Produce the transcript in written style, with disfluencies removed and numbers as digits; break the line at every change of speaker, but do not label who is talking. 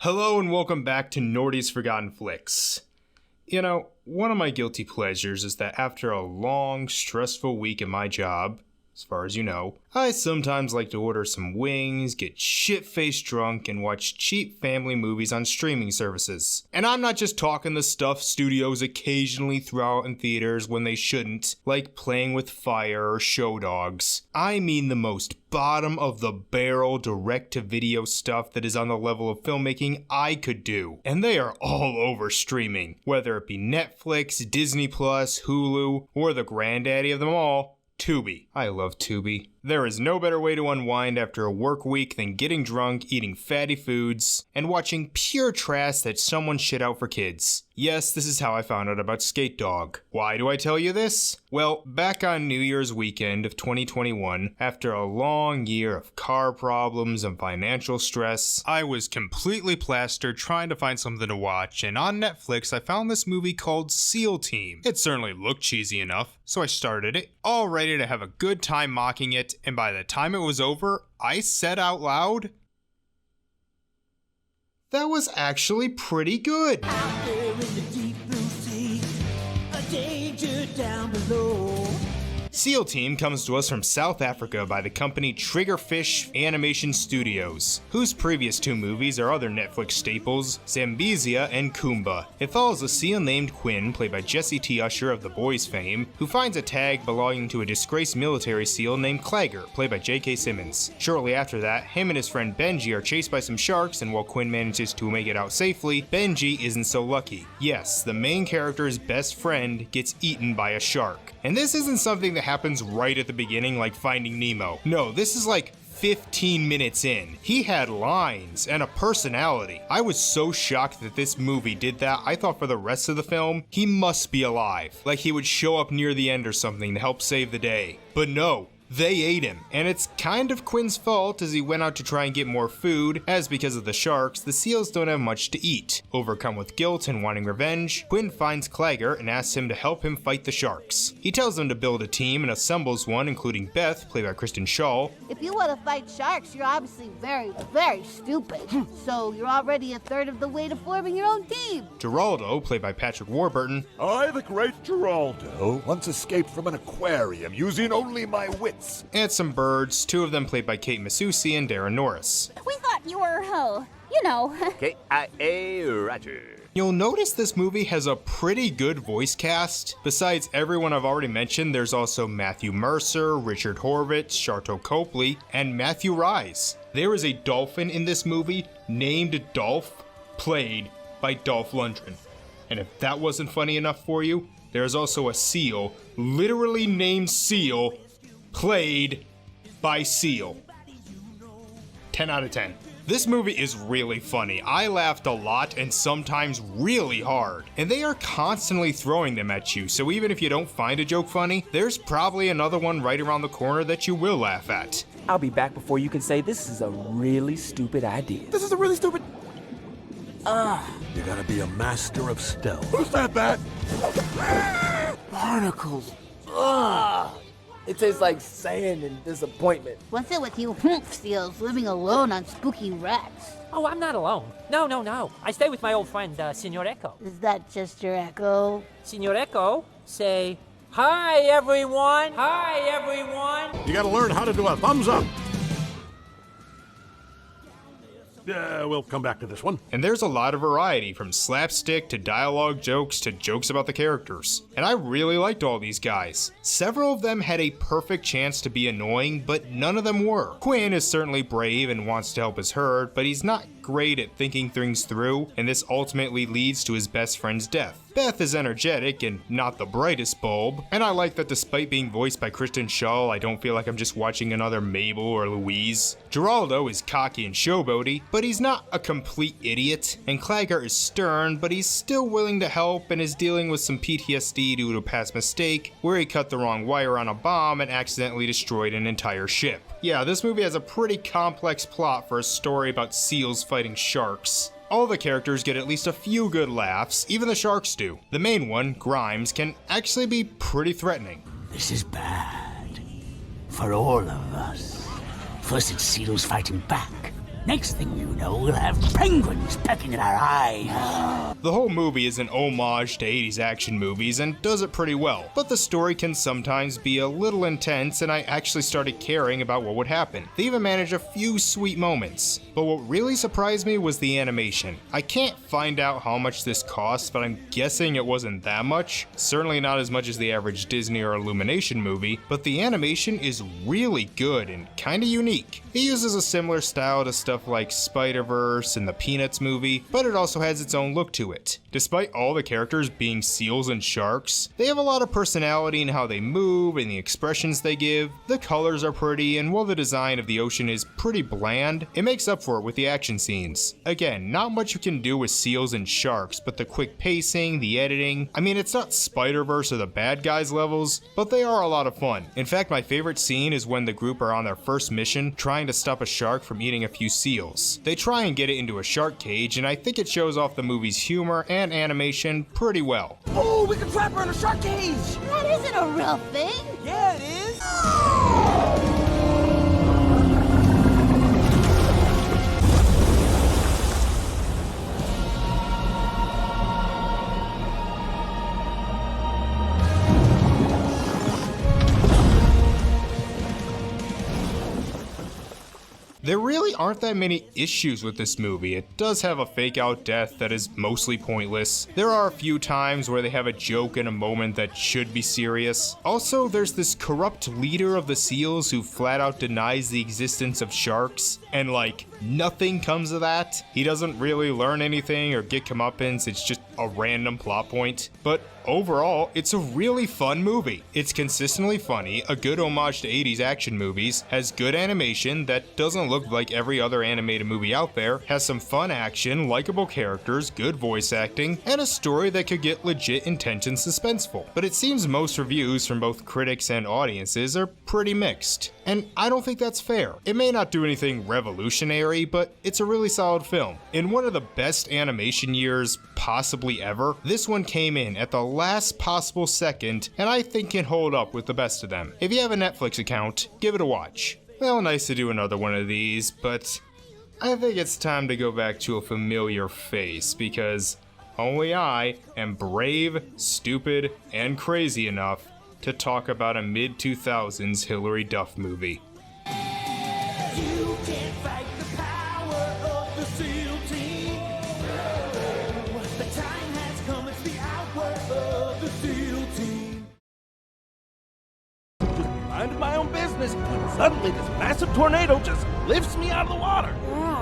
Hello and welcome back to Norty's Forgotten Flicks. You know, one of my guilty pleasures is that after a long, stressful week at my job, as far as you know, I sometimes like to order some wings, get shit-faced drunk, and watch cheap family movies on streaming services. And I'm not just talking the stuff studios occasionally throw out in theaters when they shouldn't, like Playing with Fire or Show Dogs. I mean the most bottom-of-the-barrel direct-to-video stuff that is on the level of filmmaking I could do. And they are all over streaming, whether it be Netflix, Disney+, Hulu, or the granddaddy of them all, Tubi. I love Tubi. There is no better way to unwind after a work week than getting drunk, eating fatty foods, and watching pure trash that someone shit out for kids. Yes, this is how I found out about Skate Dog. Why do I tell you this? Well, back on New Year's weekend of 2021, after a long year of car problems and financial stress, I was completely plastered trying to find something to watch, and on Netflix I found this movie called SEAL Team. It certainly looked cheesy enough, so I started it, all ready to have a good time mocking it, and by the time it was over, I said out loud, that was actually pretty good.
Out there in the deep blue sea, a danger down below.
SEAL Team comes to us from South Africa by the company Triggerfish Animation Studios, whose previous two movies are other Netflix staples, Zambezia and Kumba. It follows a SEAL named Quinn, played by Jesse T. Usher of The Boys fame, who finds a tag belonging to a disgraced military SEAL named Clagger, played by J.K. Simmons. Shortly after that, him and his friend Benji are chased by some sharks, and while Quinn manages to make it out safely, Benji isn't so lucky. Yes, the main character's best friend gets eaten by a shark. And this isn't something that happens right at the beginning like Finding Nemo. No, this is like 15 minutes in. He had lines and a personality. I was so shocked that this movie did that, I thought for the rest of the film, he must be alive. Like he would show up near the end or something to help save the day. But no. They ate him, and it's kind of Quinn's fault as he went out to try and get more food, as because of the sharks, the seals don't have much to eat. Overcome with guilt and wanting revenge, Quinn finds Clagger and asks him to help him fight the sharks. He tells them to build a team and assembles one, including Beth, played by Kristen Schaal.
If you want to fight sharks, you're obviously very, very stupid. So you're already a third of the way to forming your own team.
Geraldo, played by Patrick Warburton.
I, the great Geraldo, once escaped from an aquarium using only my wits.
And some birds, two of them played by Kate Masucci and Darren Norris.
We thought you were, you know.
K.I.A. Roger.
You'll notice this movie has a pretty good voice cast. Besides everyone I've already mentioned, there's also Matthew Mercer, Richard Horvitz, Sharto Copley, and Matthew Rise. There is a dolphin in this movie named Dolph, played by Dolph Lundgren. And if that wasn't funny enough for you, there's also a seal, literally named Seal, played by Seal. 10 out of 10. This movie is really funny. I laughed a lot and sometimes really hard. And they are constantly throwing them at you, so even if you don't find a joke funny, there's probably another one right around the corner that you will laugh at.
I'll be back before you can say this is a really stupid idea.
This is a really stupid... You gotta be a master of stealth. Who's that bat?
Barnacles. It tastes like sand and disappointment.
What's it with you seals living alone on spooky rats?
Oh, I'm not alone. No. I stay with my old friend, Signor Echo.
Is that just your echo?
Signor Echo, say, hi, everyone. Hi, everyone.
You gotta learn how to do a thumbs up. We'll come back to this one.
And there's a lot of variety, from slapstick to dialogue jokes to jokes about the characters. And I really liked all these guys. Several of them had a perfect chance to be annoying, but none of them were. Quinn is certainly brave and wants to help his herd, but he's not great at thinking things through, and this ultimately leads to his best friend's death. Beth is energetic and not the brightest bulb, and I like that despite being voiced by Kristen Schaal, I don't feel like I'm just watching another Mabel or Louise. Geraldo is cocky and showboaty, but he's not a complete idiot, and Clagger is stern, but he's still willing to help and is dealing with some PTSD due to a past mistake where he cut the wrong wire on a bomb and accidentally destroyed an entire ship. Yeah, this movie has a pretty complex plot for a story about seals fighting sharks. All the characters get at least a few good laughs, even the sharks do. The main one, Grimes, can actually be pretty threatening.
This is bad. For all of us. First it's seals fighting back. Next thing you know, we'll have penguins pecking at our eyes.
The whole movie is an homage to 80s action movies and does it pretty well, but the story can sometimes be a little intense and I actually started caring about what would happen. They even managed a few sweet moments, but what really surprised me was the animation. I can't find out how much this costs, but I'm guessing it wasn't that much. Certainly not as much as the average Disney or Illumination movie, but the animation is really good and kinda unique. It uses a similar style to stuff like Spider-Verse and the Peanuts movie, but it also has its own look to it. Despite all the characters being seals and sharks, they have a lot of personality in how they move and the expressions they give. The colors are pretty, and while the design of the ocean is pretty bland, it makes up for it with the action scenes. Again, not much you can do with seals and sharks, but the quick pacing, the editing, I mean, it's not Spider-Verse or the Bad Guys levels, but they are a lot of fun. In fact, my favorite scene is when the group are on their first mission trying to stop a shark from eating a few seals. They try and get it into a shark cage, and I think it shows off the movie's humor and animation pretty well.
Oh, we can trap her in a shark cage!
That isn't a real thing.
Yeah, it is.
There really aren't that many issues with this movie. It does have a fake out death that is mostly pointless. There are a few times where they have a joke in a moment that should be serious. Also, there's this corrupt leader of the seals who flat out denies the existence of sharks, and like, nothing comes of that. He doesn't really learn anything or get comeuppance, it's just a random plot point. But overall, it's a really fun movie. It's consistently funny, a good homage to 80s action movies, has good animation that doesn't look like every other animated movie out there, has some fun action, likable characters, good voice acting, and a story that could get legit intense and suspenseful. But it seems most reviews from both critics and audiences are pretty mixed. And I don't think that's fair. It may not do anything revolutionary, but it's a really solid film. In one of the best animation years possibly ever, this one came in at the last possible second, and I think can hold up with the best of them. If you have a Netflix account, give it a watch. Well, nice to do another one of these, but I think it's time to go back to a familiar face, because only I am brave, stupid, and crazy enough to talk about a mid-2000s Hilary Duff movie.
You can't fight the power of the SEAL team. The time has come, it's the hour of the SEAL team.
Just minding my own business, and suddenly this massive tornado just lifts me out of the water.
Yeah,